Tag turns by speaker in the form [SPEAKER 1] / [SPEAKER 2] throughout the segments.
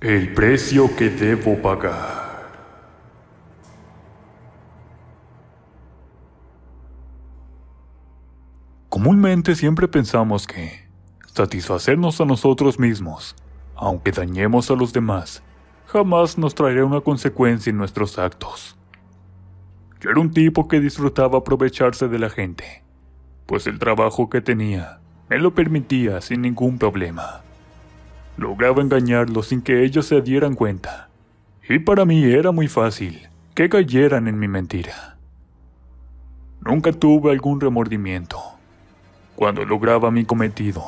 [SPEAKER 1] El precio que debo pagar. Comúnmente siempre pensamos que satisfacernos a nosotros mismos, aunque dañemos a los demás, jamás nos traerá una consecuencia en nuestros actos. Yo era un tipo que disfrutaba aprovecharse de la gente, pues el trabajo que tenía me lo permitía sin ningún problema. Lograba engañarlos sin que ellos se dieran cuenta, y para mí era muy fácil que cayeran en mi mentira. Nunca tuve algún remordimiento. Cuando lograba mi cometido,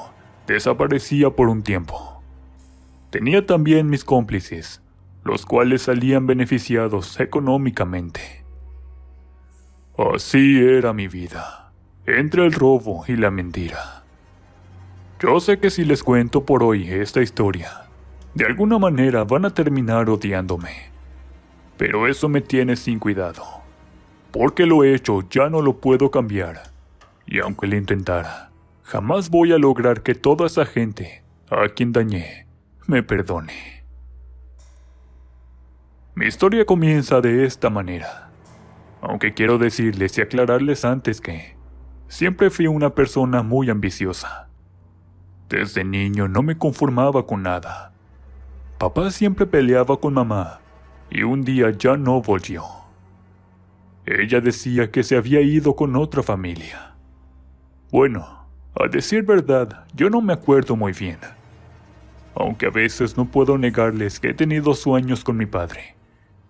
[SPEAKER 1] desaparecía por un tiempo. Tenía también mis cómplices, los cuales salían beneficiados económicamente. Así era mi vida, entre el robo y la mentira. Yo sé que si les cuento por hoy esta historia, de alguna manera van a terminar odiándome. Pero eso me tiene sin cuidado. Porque lo hecho ya no lo puedo cambiar. Y aunque lo intentara, jamás voy a lograr que toda esa gente, a quien dañé, me perdone. Mi historia comienza de esta manera. Aunque quiero decirles y aclararles antes que siempre fui una persona muy ambiciosa. Desde niño no me conformaba con nada. Papá siempre peleaba con mamá y un día ya no volvió. Ella decía que se había ido con otra familia. Bueno, a decir verdad, yo no me acuerdo muy bien. Aunque a veces no puedo negarles que he tenido sueños con mi padre,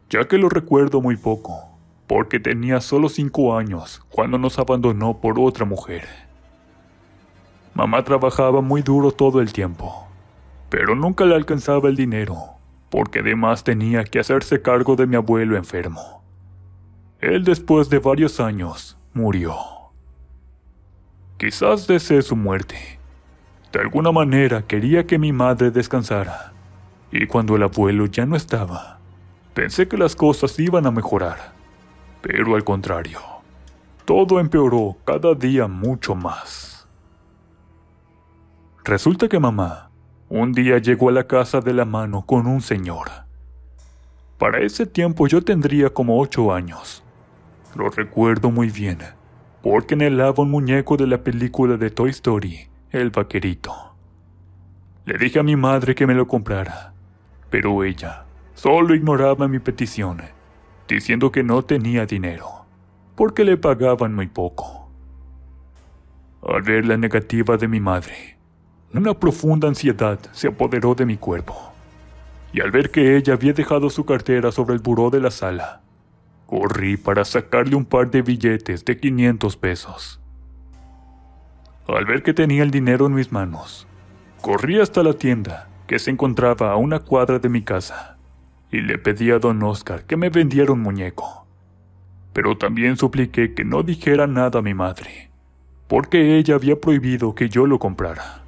[SPEAKER 1] ya que lo recuerdo muy poco, porque tenía solo 5 años cuando nos abandonó por otra mujer. Mamá trabajaba muy duro todo el tiempo, pero nunca le alcanzaba el dinero, porque además tenía que hacerse cargo de mi abuelo enfermo. Él después de varios años murió. Quizás desee su muerte. De alguna manera quería que mi madre descansara, y cuando el abuelo ya no estaba, pensé que las cosas iban a mejorar, pero al contrario, todo empeoró cada día mucho más. Resulta que mamá un día llegó a la casa de la mano con un señor. Para ese tiempo yo tendría como 8 años. Lo recuerdo muy bien, porque anhelaba un muñeco de la película de Toy Story, el vaquerito. Le dije a mi madre que me lo comprara, pero ella solo ignoraba mi petición, diciendo que no tenía dinero, porque le pagaban muy poco. Al ver la negativa de mi madre, una profunda ansiedad se apoderó de mi cuerpo, y al ver que ella había dejado su cartera sobre el buró de la sala, corrí para sacarle un par de billetes de 500 pesos. Al ver que tenía el dinero en mis manos, corrí hasta la tienda, que se encontraba a una cuadra de mi casa, y le pedí a don Oscar que me vendiera un muñeco. Pero también supliqué que no dijera nada a mi madre, porque ella había prohibido que yo lo comprara.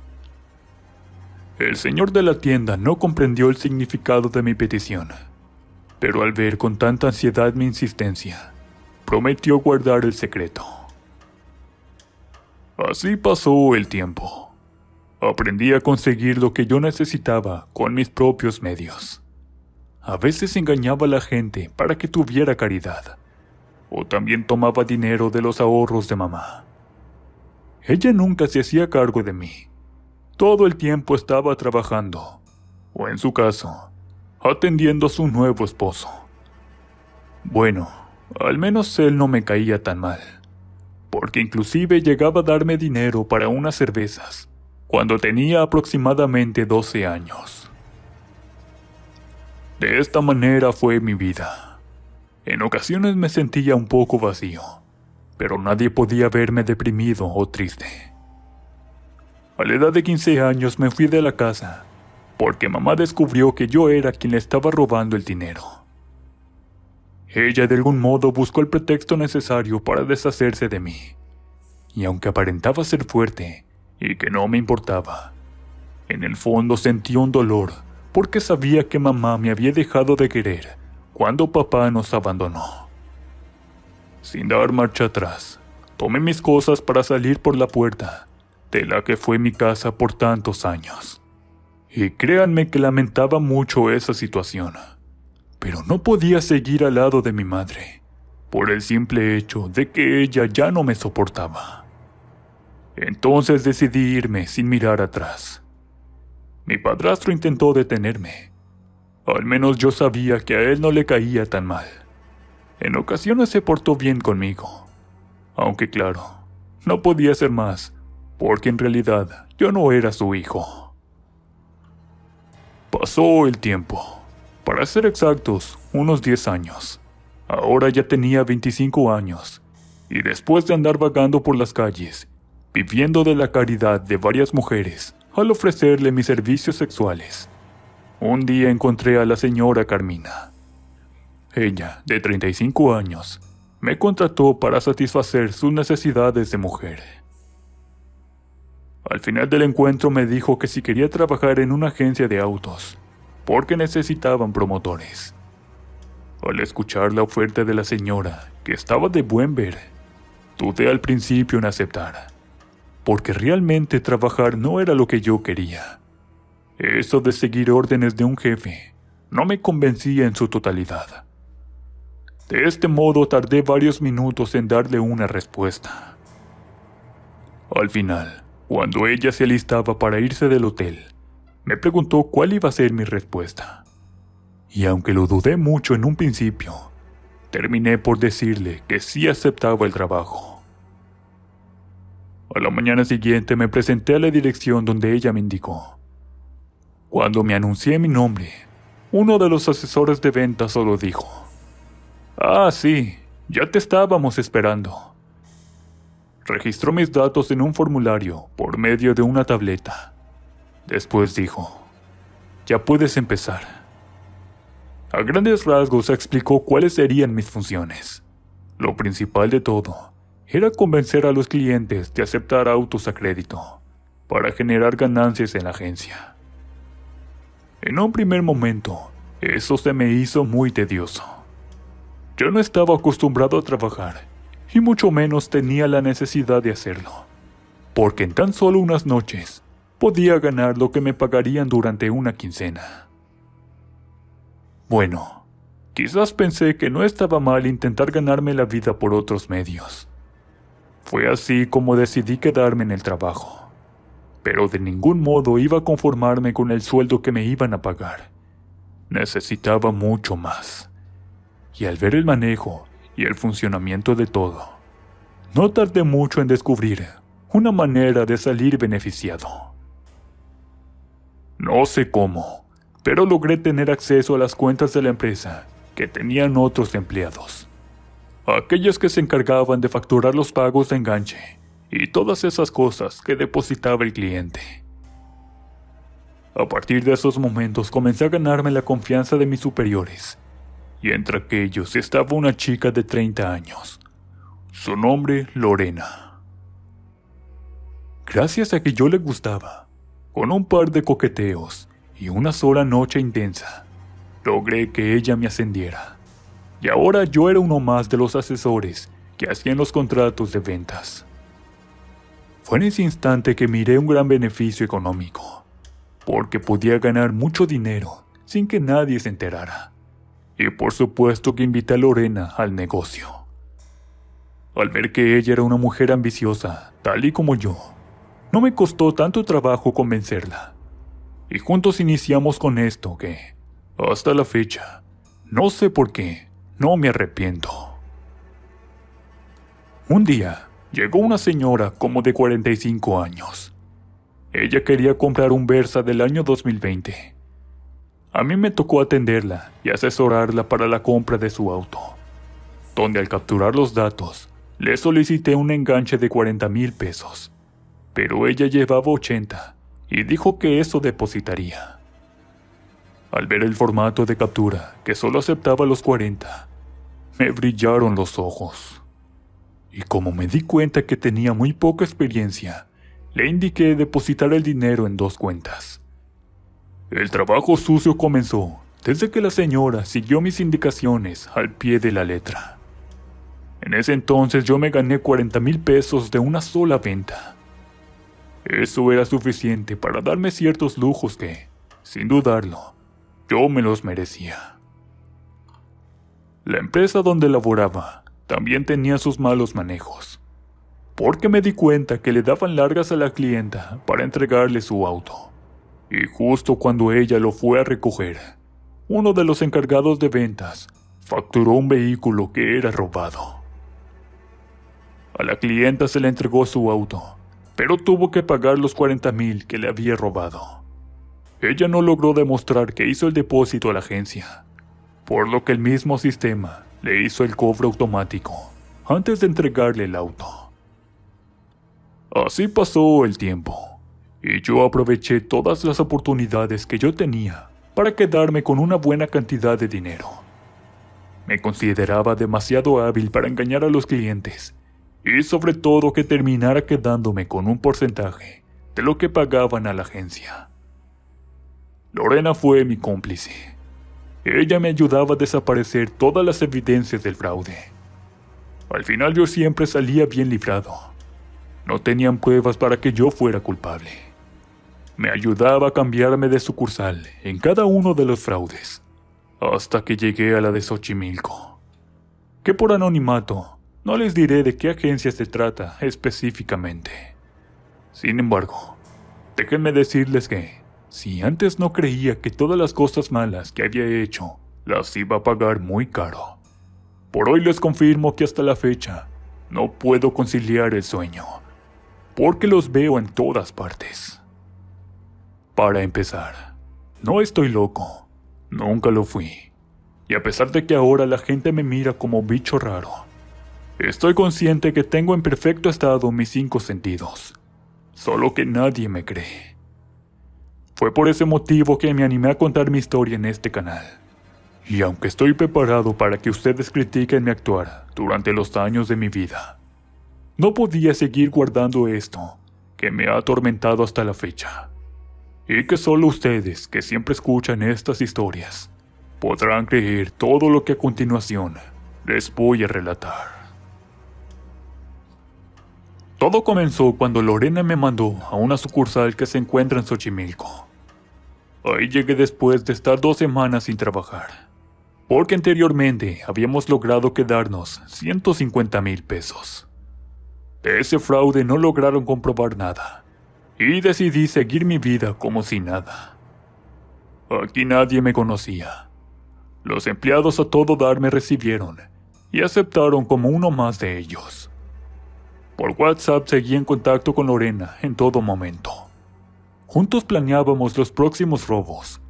[SPEAKER 1] El señor de la tienda no comprendió el significado de mi petición, pero al ver con tanta ansiedad mi insistencia, prometió guardar el secreto. Así pasó el tiempo. Aprendí a conseguir lo que yo necesitaba con mis propios medios. A veces engañaba a la gente para que tuviera caridad, o también tomaba dinero de los ahorros de mamá. Ella nunca se hacía cargo de mí. Todo el tiempo estaba trabajando, o en su caso, atendiendo a su nuevo esposo. Bueno, al menos él no me caía tan mal, porque inclusive llegaba a darme dinero para unas cervezas, cuando tenía aproximadamente 12 años. De esta manera fue mi vida. En ocasiones me sentía un poco vacío, pero nadie podía verme deprimido o triste. A la edad de 15 años me fui de la casa, porque mamá descubrió que yo era quien le estaba robando el dinero. Ella de algún modo buscó el pretexto necesario para deshacerse de mí, y aunque aparentaba ser fuerte y que no me importaba, en el fondo sentía un dolor porque sabía que mamá me había dejado de querer cuando papá nos abandonó. Sin dar marcha atrás, tomé mis cosas para salir por la puerta de la que fue mi casa por tantos años. Y créanme que lamentaba mucho esa situación, pero no podía seguir al lado de mi madre, por el simple hecho de que ella ya no me soportaba. Entonces decidí irme sin mirar atrás. Mi padrastro intentó detenerme. Al menos yo sabía que a él no le caía tan mal. En ocasiones se portó bien conmigo, aunque claro, no podía hacer más, porque en realidad yo no era su hijo. Pasó el tiempo. Para ser exactos, unos 10 años. Ahora ya tenía 25 años, y después de andar vagando por las calles, viviendo de la caridad de varias mujeres, al ofrecerle mis servicios sexuales, un día encontré a la señora Carmina. Ella, de 35 años, me contrató para satisfacer sus necesidades de mujer. Al final del encuentro me dijo que si quería trabajar en una agencia de autos, porque necesitaban promotores. Al escuchar la oferta de la señora, que estaba de buen ver, dudé al principio en aceptar, porque realmente trabajar no era lo que yo quería. Eso de seguir órdenes de un jefe no me convencía en su totalidad. De este modo tardé varios minutos en darle una respuesta. Al final, cuando ella se alistaba para irse del hotel, me preguntó cuál iba a ser mi respuesta. Y aunque lo dudé mucho en un principio, terminé por decirle que sí aceptaba el trabajo. A la mañana siguiente me presenté a la dirección donde ella me indicó. Cuando me anuncié mi nombre, uno de los asesores de ventas solo dijo: «Ah, sí, ya te estábamos esperando». Registró mis datos en un formulario por medio de una tableta. Después dijo: «Ya puedes empezar». A grandes rasgos explicó cuáles serían mis funciones. Lo principal de todo era convencer a los clientes de aceptar autos a crédito para generar ganancias en la agencia. En un primer momento, eso se me hizo muy tedioso. Yo no estaba acostumbrado a trabajar, y mucho menos tenía la necesidad de hacerlo, porque en tan solo unas noches podía ganar lo que me pagarían durante una quincena. Bueno, quizás pensé que no estaba mal intentar ganarme la vida por otros medios. Fue así como decidí quedarme en el trabajo, pero de ningún modo iba a conformarme con el sueldo que me iban a pagar. Necesitaba mucho más. Y al ver el manejo y el funcionamiento de todo, no tardé mucho en descubrir una manera de salir beneficiado. No sé cómo, pero logré tener acceso a las cuentas de la empresa que tenían otros empleados. Aquellos que se encargaban de facturar los pagos de enganche y todas esas cosas que depositaba el cliente. A partir de esos momentos comencé a ganarme la confianza de mis superiores, y entre aquellos estaba una chica de 30 años. Su nombre, Lorena. Gracias a que yo le gustaba, con un par de coqueteos y una sola noche intensa, logré que ella me ascendiera. Y ahora yo era uno más de los asesores que hacían los contratos de ventas. Fue en ese instante que miré un gran beneficio económico, porque podía ganar mucho dinero sin que nadie se enterara. Y por supuesto que invité a Lorena al negocio. Al ver que ella era una mujer ambiciosa, tal y como yo, no me costó tanto trabajo convencerla. Y juntos iniciamos con esto que, hasta la fecha, no sé por qué, no me arrepiento. Un día, llegó una señora como de 45 años. Ella quería comprar un Versa del año 2020. A mí me tocó atenderla y asesorarla para la compra de su auto, donde al capturar los datos, le solicité un enganche de 40,000 pesos, pero ella llevaba 80 y dijo que eso depositaría. Al ver el formato de captura, que solo aceptaba los 40, me brillaron los ojos. Y como me di cuenta que tenía muy poca experiencia, le indiqué depositar el dinero en 2 cuentas. El trabajo sucio comenzó desde que la señora siguió mis indicaciones al pie de la letra. En ese entonces yo me gané 40,000 pesos de una sola venta. Eso era suficiente para darme ciertos lujos que, Sin dudarlo, yo me los merecía. La empresa donde laboraba también tenía sus malos manejos, porque me di cuenta que le daban largas a la clienta para entregarle su auto. Y justo cuando ella lo fue a recoger, uno de los encargados de ventas facturó un vehículo que era robado. A la clienta se le entregó su auto, pero tuvo que pagar los 40,000 que le había robado. Ella no logró demostrar que hizo el depósito a la agencia, por lo que el mismo sistema le hizo el cobro automático antes de entregarle el auto. Así pasó el tiempo, y yo aproveché todas las oportunidades que yo tenía para quedarme con una buena cantidad de dinero. Me consideraba demasiado hábil para engañar a los clientes, y sobre todo que terminara quedándome con un porcentaje de lo que pagaban a la agencia. Lorena fue mi cómplice. Ella me ayudaba a desaparecer todas las evidencias del fraude. Al final yo siempre salía bien librado. No tenían pruebas para que yo fuera culpable. Me ayudaba a cambiarme de sucursal en cada uno de los fraudes, hasta que llegué a la de Xochimilco. Que por anonimato, no les diré de qué agencia se trata específicamente. Sin embargo, déjenme decirles que, si antes no creía que todas las cosas malas que había hecho las iba a pagar muy caro, por hoy les confirmo que hasta la fecha no puedo conciliar el sueño, porque los veo en todas partes. Para empezar, no estoy loco, nunca lo fui, y a pesar de que ahora la gente me mira como bicho raro, estoy consciente que tengo en perfecto estado mis 5 sentidos, solo que nadie me cree. Fue por ese motivo que me animé a contar mi historia en este canal. Y aunque estoy preparado para que ustedes critiquen mi actuar durante los años de mi vida, no podía seguir guardando esto que me ha atormentado hasta la fecha. Y que solo ustedes, que siempre escuchan estas historias, podrán creer todo lo que a continuación les voy a relatar. Todo comenzó cuando Lorena me mandó a una sucursal que se encuentra en Xochimilco. Ahí llegué después de estar 2 semanas sin trabajar, porque anteriormente habíamos logrado quedarnos 150,000 pesos. De ese fraude no lograron comprobar nada, y decidí seguir mi vida como si nada. Aquí nadie me conocía. Los empleados a todo dar me recibieron y aceptaron como uno más de ellos. Por WhatsApp seguí en contacto con Lorena en todo momento. Juntos planeábamos los próximos robos,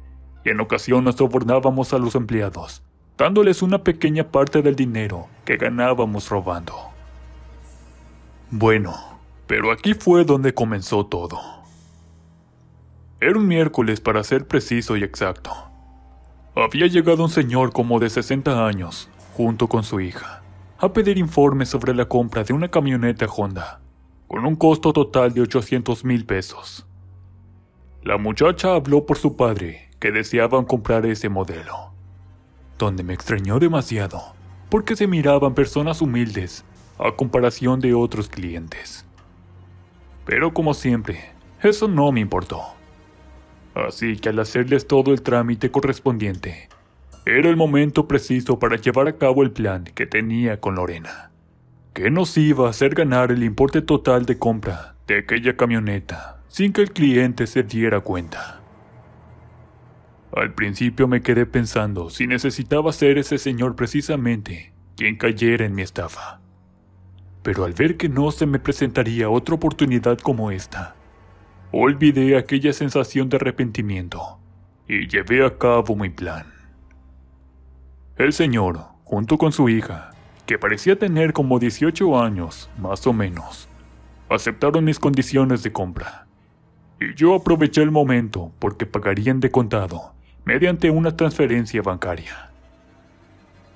[SPEAKER 1] y en ocasiones sobornábamos a los empleados, dándoles una pequeña parte del dinero que ganábamos robando. Bueno, pero aquí fue donde comenzó todo. Era un miércoles, para ser preciso y exacto. Había llegado un señor como de 60 años, junto con su hija, a pedir informes sobre la compra de una camioneta Honda, con un costo total de 800,000 pesos. La muchacha habló por su padre, que deseaban comprar ese modelo, donde me extrañó demasiado, porque se miraban personas humildes a comparación de otros clientes. Pero como siempre, eso no me importó. Así que al hacerles todo el trámite correspondiente, era el momento preciso para llevar a cabo el plan que tenía con Lorena, que nos iba a hacer ganar el importe total de compra de aquella camioneta sin que el cliente se diera cuenta. Al principio me quedé pensando si necesitaba ser ese señor precisamente quien cayera en mi estafa. Pero al ver que no se me presentaría otra oportunidad como esta, olvidé aquella sensación de arrepentimiento y llevé a cabo mi plan. El señor, junto con su hija, que parecía tener como 18 años, más o menos, aceptaron mis condiciones de compra. Y yo aproveché el momento porque pagarían de contado mediante una transferencia bancaria.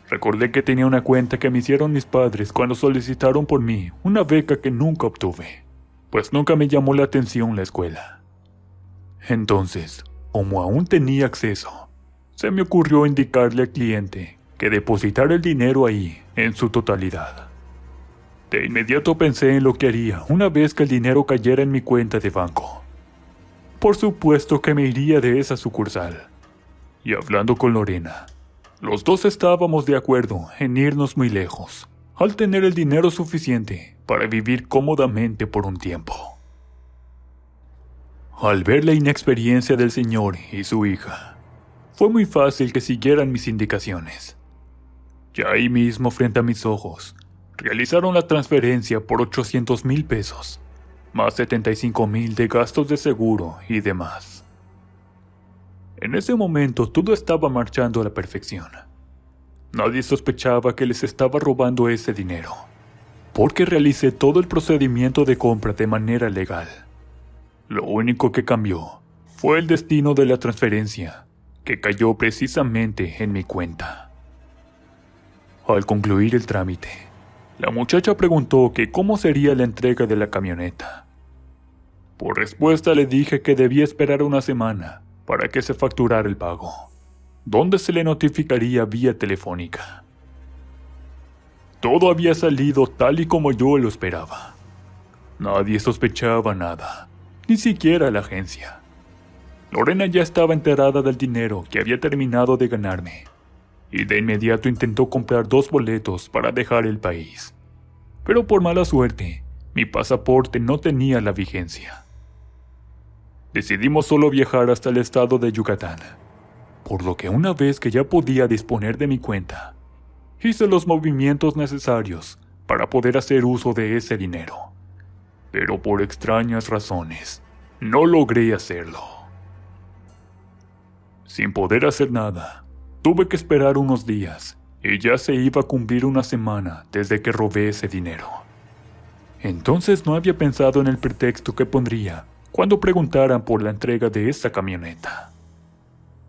[SPEAKER 1] Recordé que tenía una cuenta que me hicieron mis padres cuando solicitaron por mí una beca que nunca obtuve, pues nunca me llamó la atención la escuela. Entonces, como aún tenía acceso, se me ocurrió indicarle al cliente que depositara el dinero ahí en su totalidad. De inmediato pensé en lo que haría una vez que el dinero cayera en mi cuenta de banco. por supuesto que me iría de esa sucursal. Y hablando con Lorena, los dos estábamos de acuerdo en irnos muy lejos, al tener el dinero suficiente para vivir cómodamente por un tiempo. Al ver la inexperiencia del señor y su hija, fue muy fácil que siguieran mis indicaciones. Ya ahí mismo, frente a mis ojos, realizaron la transferencia por 800,000 pesos, más 75,000 de gastos de seguro y demás. En ese momento todo estaba marchando a la perfección. Nadie sospechaba que les estaba robando ese dinero, porque realicé todo el procedimiento de compra de manera legal. Lo único que cambió fue el destino de la transferencia, que cayó precisamente en mi cuenta. Al concluir el trámite, la muchacha preguntó que cómo sería la entrega de la camioneta. Por respuesta le dije que debía esperar una semana para que se facturara el pago, donde se le notificaría vía telefónica. Todo había salido tal y como yo lo esperaba. Nadie sospechaba nada, ni siquiera la agencia. Lorena ya estaba enterada del dinero que había terminado de ganarme, y de inmediato intentó comprar 2 boletos para dejar el país. Pero por mala suerte, mi pasaporte no tenía la vigencia. Decidimos solo viajar hasta el estado de Yucatán, por lo que una vez que ya podía disponer de mi cuenta, hice los movimientos necesarios para poder hacer uso de ese dinero. Pero por extrañas razones, no logré hacerlo. Sin poder hacer nada, tuve que esperar unos días, y ya se iba a cumplir una semana desde que robé ese dinero. Entonces no había pensado en el pretexto que pondría cuando preguntaran por la entrega de esa camioneta.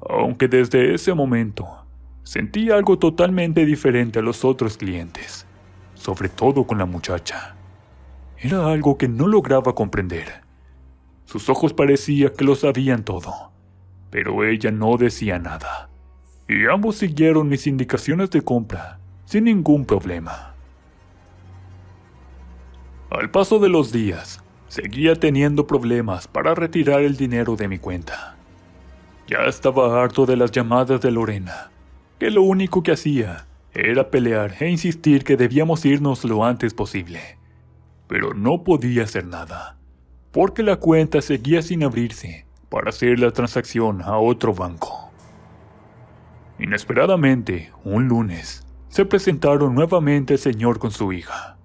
[SPEAKER 1] Aunque desde ese momento sentí algo totalmente diferente a los otros clientes, sobre todo con la muchacha. Era algo que no lograba comprender. Sus ojos parecía que lo sabían todo, pero ella no decía nada, y ambos siguieron mis indicaciones de compra sin ningún problema. Al paso de los días, seguía teniendo problemas para retirar el dinero de mi cuenta. Ya estaba harto de las llamadas de Lorena, que lo único que hacía era pelear e insistir que debíamos irnos lo antes posible. Pero no podía hacer nada, porque la cuenta seguía sin abrirse para hacer la transacción a otro banco. Inesperadamente, un lunes, se presentaron nuevamente el señor con su hija.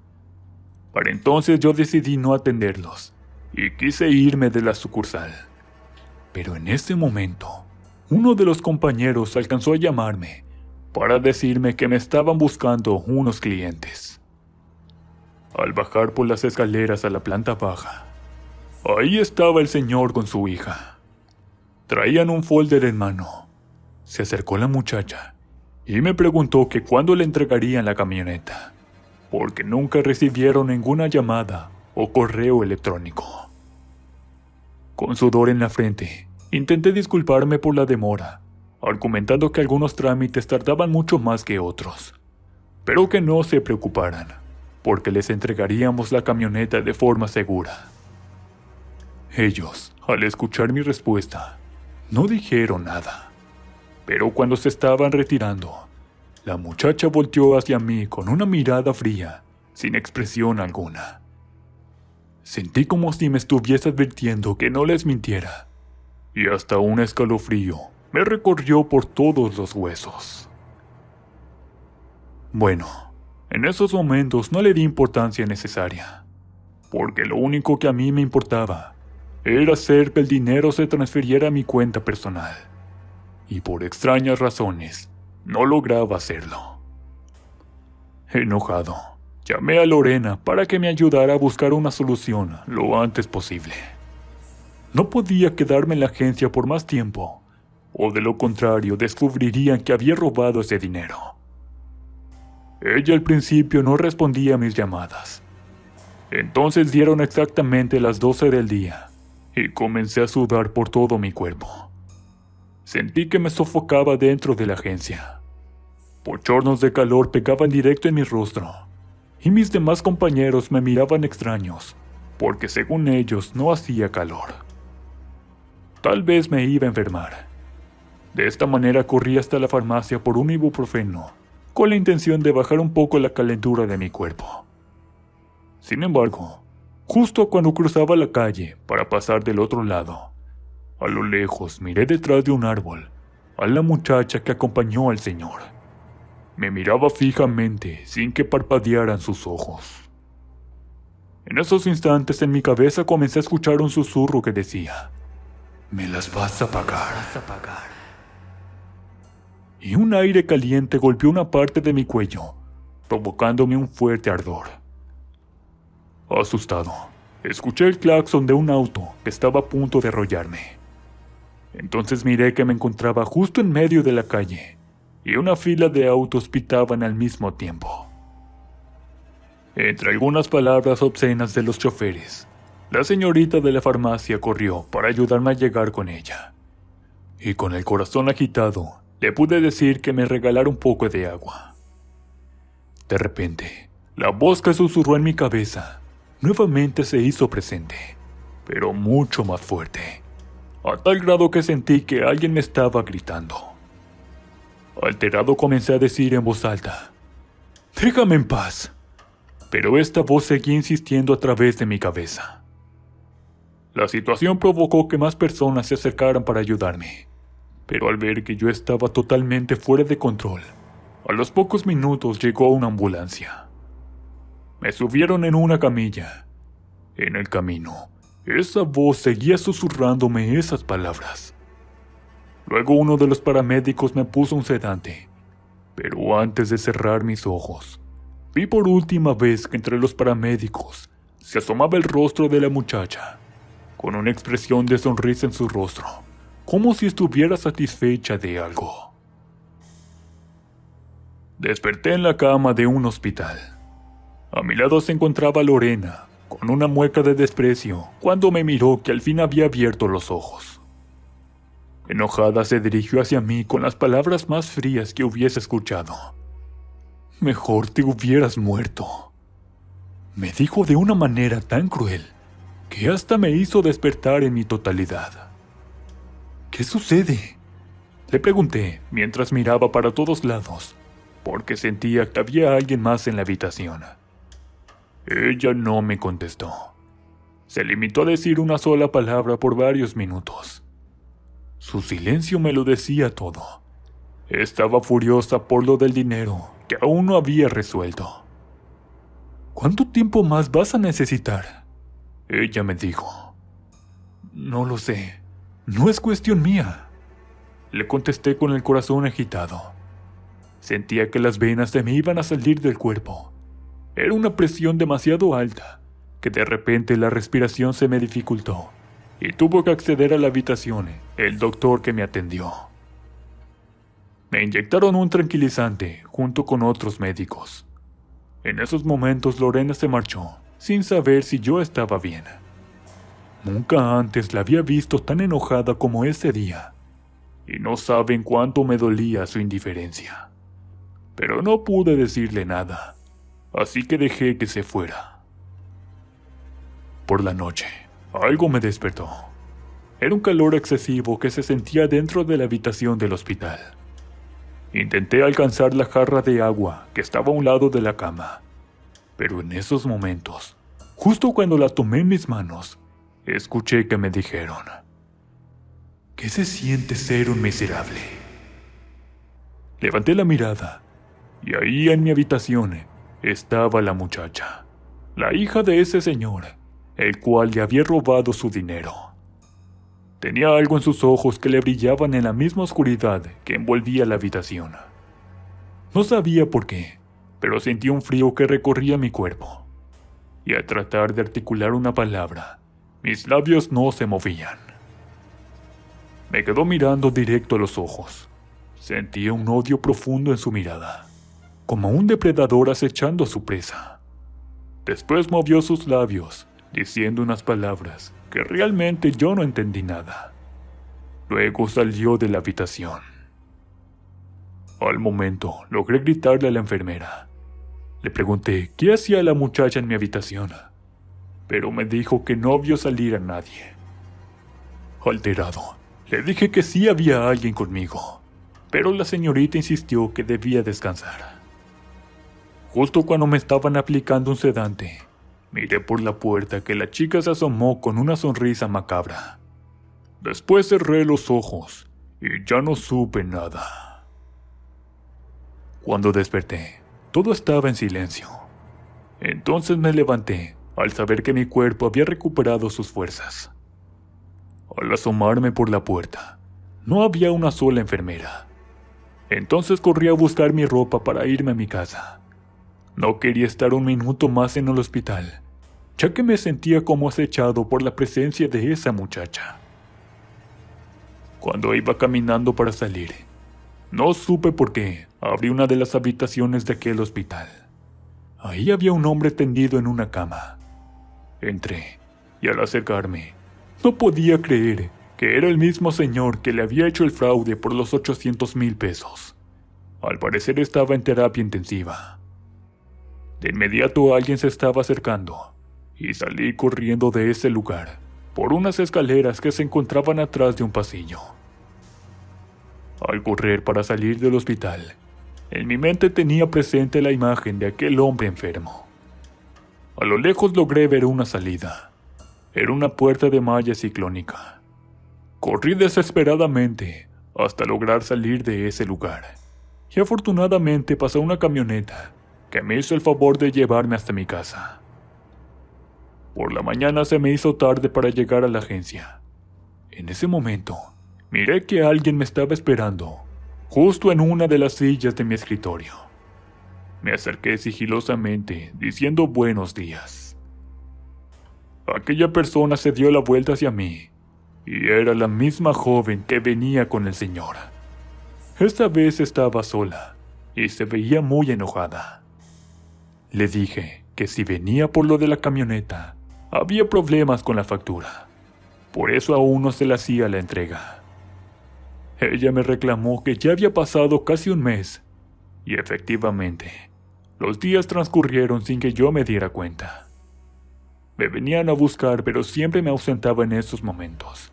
[SPEAKER 1] Para entonces yo decidí no atenderlos, y quise irme de la sucursal. Pero en ese momento, uno de los compañeros alcanzó a llamarme para decirme que me estaban buscando unos clientes. Al bajar por las escaleras a la planta baja, ahí estaba el señor con su hija. Traían un folder en mano. Se acercó la muchacha y me preguntó que cuándo le entregarían la camioneta, porque nunca recibieron ninguna llamada o correo electrónico. Con sudor en la frente, intenté disculparme por la demora, argumentando que algunos trámites tardaban mucho más que otros, pero que no se preocuparan, porque les entregaríamos la camioneta de forma segura. Ellos, al escuchar mi respuesta, no dijeron nada. Pero cuando se estaban retirando, la muchacha volteó hacia mí con una mirada fría, sin expresión alguna. Sentí como si me estuviese advirtiendo que no les mintiera, y hasta un escalofrío me recorrió por todos los huesos. Bueno, en esos momentos no le di importancia necesaria, porque lo único que a mí me importaba era hacer que el dinero se transfiriera a mi cuenta personal. Y por extrañas razones, no lograba hacerlo. Enojado, llamé a Lorena para que me ayudara a buscar una solución lo antes posible. No podía quedarme en la agencia por más tiempo, o de lo contrario descubrirían que había robado ese dinero. Ella al principio no respondía a mis llamadas. Entonces dieron exactamente las 12 del día, y comencé a sudar por todo mi cuerpo. Sentí que me sofocaba dentro de la agencia. Bochornos de calor pegaban directo en mi rostro, y mis demás compañeros me miraban extraños, porque según ellos no hacía calor. tal vez me iba a enfermar. De esta manera corrí hasta la farmacia por un ibuprofeno, con la intención de bajar un poco la calentura de mi cuerpo. Sin embargo, justo cuando cruzaba la calle para pasar del otro lado, a lo lejos miré detrás de un árbol a la muchacha que acompañó al señor. Me miraba fijamente sin que parpadearan sus ojos. En esos instantes en mi cabeza comencé a escuchar un susurro que decía: «Me las vas a pagar». Y un aire caliente golpeó una parte de mi cuello, provocándome un fuerte ardor. Asustado, escuché el claxon de un auto que estaba a punto de arrollarme. Entonces miré que me encontraba justo en medio de la calle, y una fila de autos pitaban al mismo tiempo. Entre algunas palabras obscenas de los choferes, la señorita de la farmacia corrió para ayudarme a llegar con ella. Y con el corazón agitado, le pude decir que me regalara un poco de agua. De repente, la voz que susurró en mi cabeza nuevamente se hizo presente, pero mucho más fuerte, a tal grado que sentí que alguien me estaba gritando. Alterado comencé a decir en voz alta: «Déjame en paz», pero esta voz seguía insistiendo a través de mi cabeza. La situación provocó que más personas se acercaran para ayudarme, pero al ver que yo estaba totalmente fuera de control, a los pocos minutos llegó una ambulancia. Me subieron en una camilla. En el camino, esa voz seguía susurrándome esas palabras. Luego uno de los paramédicos me puso un sedante, pero antes de cerrar mis ojos, vi por última vez que entre los paramédicos se asomaba el rostro de la muchacha, con una expresión de sonrisa en su rostro, como si estuviera satisfecha de algo. Desperté en la cama de un hospital. A mi lado se encontraba Lorena, con una mueca de desprecio, cuando me miró que al fin había abierto los ojos. Enojada se dirigió hacia mí con las palabras más frías que hubiese escuchado. «Mejor te hubieras muerto», me dijo de una manera tan cruel que hasta me hizo despertar en mi totalidad. «¿Qué sucede?», le pregunté mientras miraba para todos lados, porque sentía que había alguien más en la habitación. Ella no me contestó. Se limitó a decir una sola palabra por varios minutos. Su silencio me lo decía todo. Estaba furiosa por lo del dinero que aún no había resuelto. «¿Cuánto tiempo más vas a necesitar?», ella me dijo. «No lo sé. No es cuestión mía», le contesté con el corazón agitado. Sentía que las venas se me iban a salir del cuerpo. Era una presión demasiado alta, que de repente la respiración se me dificultó, y tuvo que acceder a la habitación el doctor que me atendió. Me inyectaron un tranquilizante junto con otros médicos. En esos momentos Lorena se marchó, sin saber si yo estaba bien. Nunca antes la había visto tan enojada como ese día, y no saben cuánto me dolía su indiferencia. Pero no pude decirle nada, así que dejé que se fuera. Por la noche, algo me despertó. Era un calor excesivo que se sentía dentro de la habitación del hospital. Intenté alcanzar la jarra de agua que estaba a un lado de la cama, pero en esos momentos, justo cuando la tomé en mis manos, escuché que me dijeron: «¿Qué se siente ser un miserable?». Levanté la mirada, y ahí en mi habitación estaba la muchacha, la hija de ese señor, el cual le había robado su dinero. Tenía algo en sus ojos que le brillaban en la misma oscuridad que envolvía la habitación. No sabía por qué, pero sentí un frío que recorría mi cuerpo, y al tratar de articular una palabra, mis labios no se movían. Me quedó mirando directo a los ojos. Sentía un odio profundo en su mirada, como un depredador acechando a su presa. Después movió sus labios, diciendo unas palabras que realmente yo no entendí nada. Luego salió de la habitación. Al momento, logré gritarle a la enfermera. Le pregunté qué hacía la muchacha en mi habitación, pero me dijo que no vio salir a nadie. Alterado, le dije que sí había alguien conmigo, pero la señorita insistió que debía descansar. Justo cuando me estaban aplicando un sedante, miré por la puerta que la chica se asomó con una sonrisa macabra. Después cerré los ojos y ya no supe nada. Cuando desperté, todo estaba en silencio. Entonces me levanté al saber que mi cuerpo había recuperado sus fuerzas. Al asomarme por la puerta, no había una sola enfermera. Entonces corrí a buscar mi ropa para irme a mi casa. No quería estar un minuto más en el hospital, ya que me sentía como acechado por la presencia de esa muchacha. Cuando iba caminando para salir, no supe por qué abrí una de las habitaciones de aquel hospital. Ahí había un hombre tendido en una cama. Entré, y al acercarme, no podía creer que era el mismo señor que le había hecho el fraude por los 800,000 pesos. Al parecer estaba en terapia intensiva. De inmediato alguien se estaba acercando, y salí corriendo de ese lugar, por unas escaleras que se encontraban atrás de un pasillo. Al correr para salir del hospital, en mi mente tenía presente la imagen de aquel hombre enfermo. A lo lejos logré ver una salida. Era una puerta de malla ciclónica. Corrí desesperadamente hasta lograr salir de ese lugar, y afortunadamente pasó una camioneta que me hizo el favor de llevarme hasta mi casa. Por la mañana se me hizo tarde para llegar a la agencia. En ese momento, miré que alguien me estaba esperando, justo en una de las sillas de mi escritorio. Me acerqué sigilosamente, diciendo buenos días. Aquella persona se dio la vuelta hacia mí, y era la misma joven que venía con el señor. Esta vez estaba sola, y se veía muy enojada. Le dije que si venía por lo de la camioneta, había problemas con la factura. Por eso aún no se le hacía la entrega. Ella me reclamó que ya había pasado casi un mes, y efectivamente, los días transcurrieron sin que yo me diera cuenta. Me venían a buscar, pero siempre me ausentaba en esos momentos,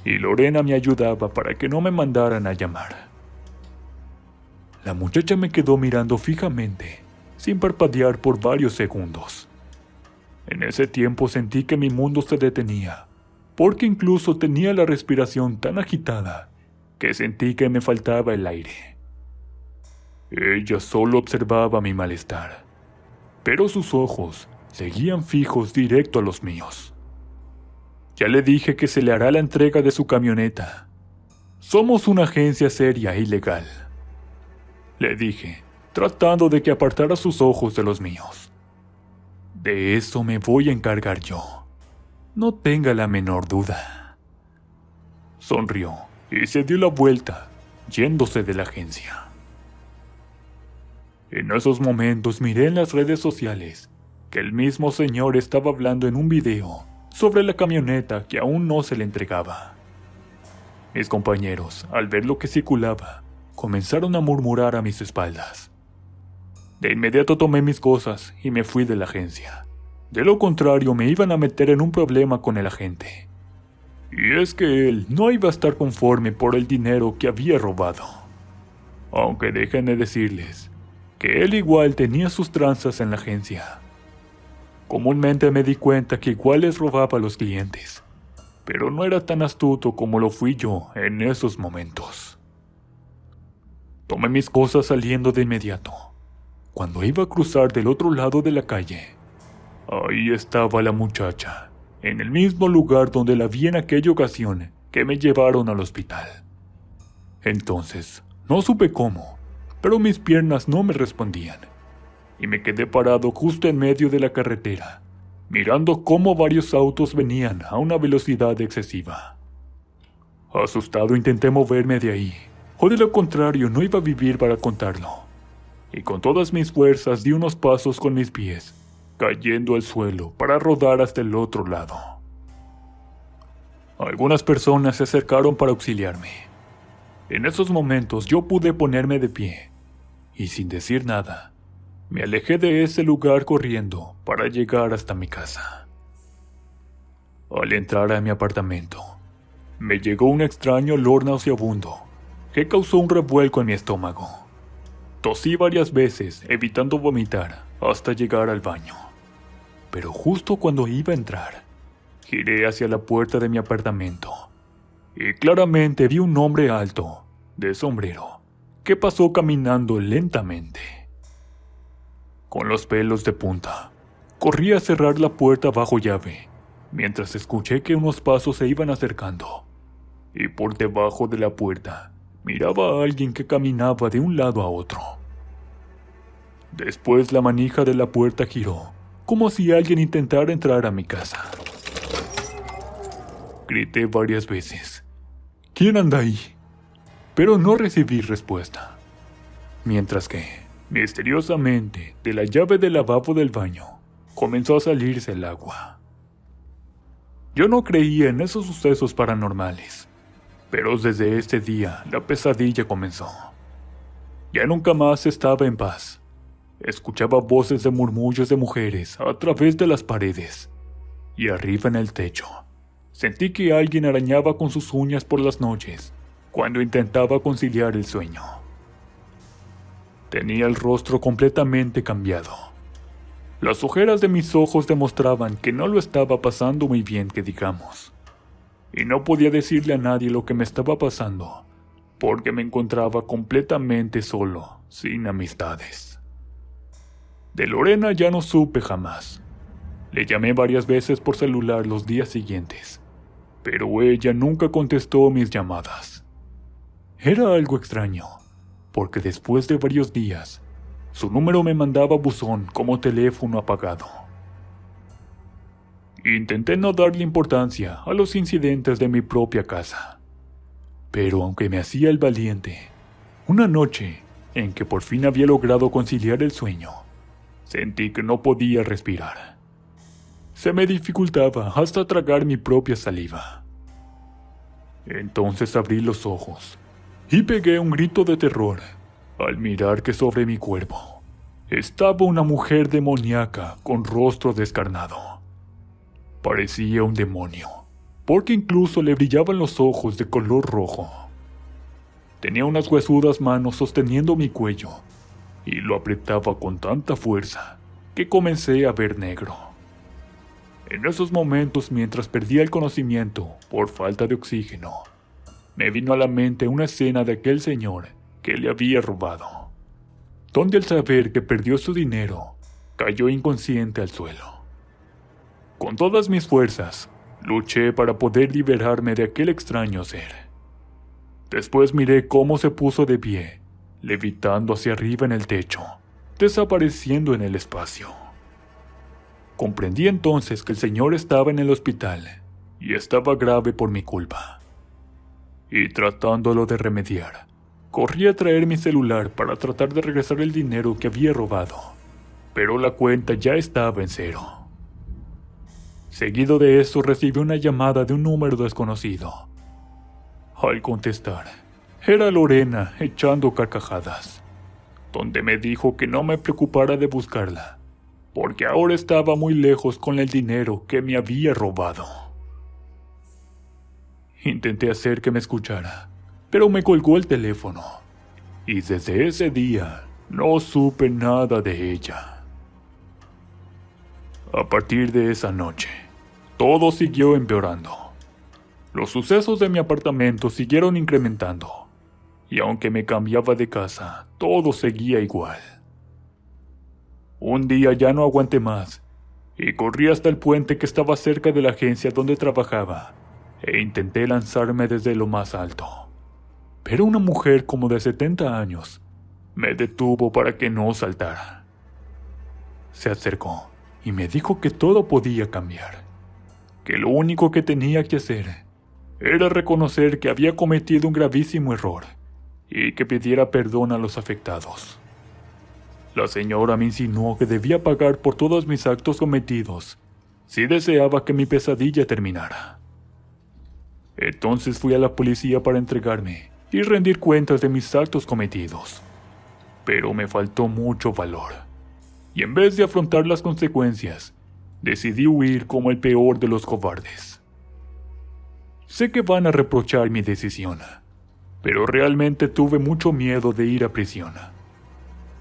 [SPEAKER 1] y Lorena me ayudaba para que no me mandaran a llamar. La muchacha me quedó mirando fijamente, sin parpadear por varios segundos. En ese tiempo sentí que mi mundo se detenía, porque incluso tenía la respiración tan agitada que sentí que me faltaba el aire. Ella solo observaba mi malestar, pero sus ojos seguían fijos directo a los míos. Ya le dije que se le hará la entrega de su camioneta. Somos una agencia seria e ilegal, le dije, tratando de que apartara sus ojos de los míos. De eso me voy a encargar yo. No tenga la menor duda. Sonrió y se dio la vuelta, yéndose de la agencia. En esos momentos miré en las redes sociales que el mismo señor estaba hablando en un video sobre la camioneta que aún no se le entregaba. Mis compañeros, al ver lo que circulaba, comenzaron a murmurar a mis espaldas. De inmediato tomé mis cosas y me fui de la agencia. De lo contrario, me iban a meter en un problema con el agente. Y es que él no iba a estar conforme por el dinero que había robado. Aunque déjenme decirles que él igual tenía sus tranzas en la agencia. Comúnmente me di cuenta que igual les robaba a los clientes, pero no era tan astuto como lo fui yo en esos momentos. Tomé mis cosas saliendo de inmediato. Cuando iba a cruzar del otro lado de la calle, ahí estaba la muchacha, en el mismo lugar donde la vi en aquella ocasión que me llevaron al hospital. Entonces, no supe cómo, pero mis piernas no me respondían, y me quedé parado justo en medio de la carretera, mirando cómo varios autos venían a una velocidad excesiva. Asustado intenté moverme de ahí, o de lo contrario no iba a vivir para contarlo, y con todas mis fuerzas di unos pasos con mis pies, cayendo al suelo para rodar hasta el otro lado. Algunas personas se acercaron para auxiliarme. En esos momentos yo pude ponerme de pie, y sin decir nada, me alejé de ese lugar corriendo para llegar hasta mi casa. Al entrar a mi apartamento, Me llegó un extraño olor nauseabundo que causó un revuelco en mi estómago. Tosí varias veces, evitando vomitar, hasta llegar al baño. Pero justo cuando iba a entrar, giré hacia la puerta de mi apartamento y claramente vi un hombre alto, de sombrero, que pasó caminando lentamente. Con los pelos de punta, corrí a cerrar la puerta bajo llave, mientras escuché que unos pasos se iban acercando, y por debajo de la puerta miraba a alguien que caminaba de un lado a otro. Después la manija de la puerta giró, como si alguien intentara entrar a mi casa. Grité varias veces: ¿Quién anda ahí? Pero no recibí respuesta. Mientras que, misteriosamente, de la llave del lavabo del baño, comenzó a salirse el agua. Yo no creía en esos sucesos paranormales, pero desde ese día la pesadilla comenzó. Ya nunca más estaba en paz. Escuchaba voces de murmullos de mujeres a través de las paredes, y arriba en el techo, sentí que alguien arañaba con sus uñas por las noches, cuando intentaba conciliar el sueño. Tenía el rostro completamente cambiado. Las ojeras de mis ojos demostraban que no lo estaba pasando muy bien, que digamos. Y no podía decirle a nadie lo que me estaba pasando, porque me encontraba completamente solo, sin amistades. De Lorena ya no supe jamás. Le llamé varias veces por celular los días siguientes, pero ella nunca contestó mis llamadas. Era algo extraño, porque después de varios días, su número me mandaba buzón como teléfono apagado. Intenté no darle importancia a los incidentes de mi propia casa, pero aunque me hacía el valiente, una noche en que por fin había logrado conciliar el sueño, sentí que no podía respirar. Se me dificultaba hasta tragar mi propia saliva. Entonces abrí los ojos y pegué un grito de terror al mirar que sobre mi cuerpo estaba una mujer demoníaca con rostro descarnado. Parecía un demonio, porque incluso le brillaban los ojos de color rojo. Tenía unas huesudas manos sosteniendo mi cuello, y lo apretaba con tanta fuerza que comencé a ver negro. En esos momentos, mientras perdía el conocimiento por falta de oxígeno, me vino a la mente una escena de aquel señor que le había robado, donde al saber que perdió su dinero, cayó inconsciente al suelo. Con todas mis fuerzas, luché para poder liberarme de aquel extraño ser. Después miré cómo se puso de pie, levitando hacia arriba en el techo, desapareciendo en el espacio. Comprendí entonces que el señor estaba en el hospital y estaba grave por mi culpa. Y tratándolo de remediar, corrí a traer mi celular para tratar de regresar el dinero que había robado, pero la cuenta ya estaba en cero. Seguido de eso recibí una llamada de un número desconocido. Al contestar, era Lorena echando carcajadas, donde me dijo que no me preocupara de buscarla, porque ahora estaba muy lejos con el dinero que me había robado. Intenté hacer que me escuchara, pero me colgó el teléfono, y desde ese día no supe nada de ella. A partir de esa noche, todo siguió empeorando. Los sucesos de mi apartamento siguieron incrementando, y aunque me cambiaba de casa, todo seguía igual. Un día ya no aguanté más, y corrí hasta el puente que estaba cerca de la agencia donde trabajaba, e intenté lanzarme desde lo más alto. Pero una mujer como de 70 años me detuvo para que no saltara. Se acercó y me dijo que todo podía cambiar, que lo único que tenía que hacer era reconocer que había cometido un gravísimo error y que pidiera perdón a los afectados. La señora me insinuó que debía pagar por todos mis actos cometidos si deseaba que mi pesadilla terminara. Entonces fui a la policía para entregarme y rendir cuentas de mis actos cometidos. Pero me faltó mucho valor, y en vez de afrontar las consecuencias, decidí huir como el peor de los cobardes. Sé que van a reprochar mi decisión, pero realmente tuve mucho miedo de ir a prisión.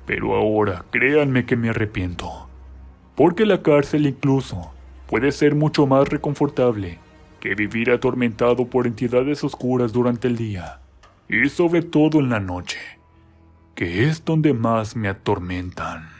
[SPEAKER 1] Pero ahora créanme que me arrepiento, porque la cárcel incluso puede ser mucho más reconfortable que vivir atormentado por entidades oscuras durante el día, y sobre todo en la noche, que es donde más me atormentan.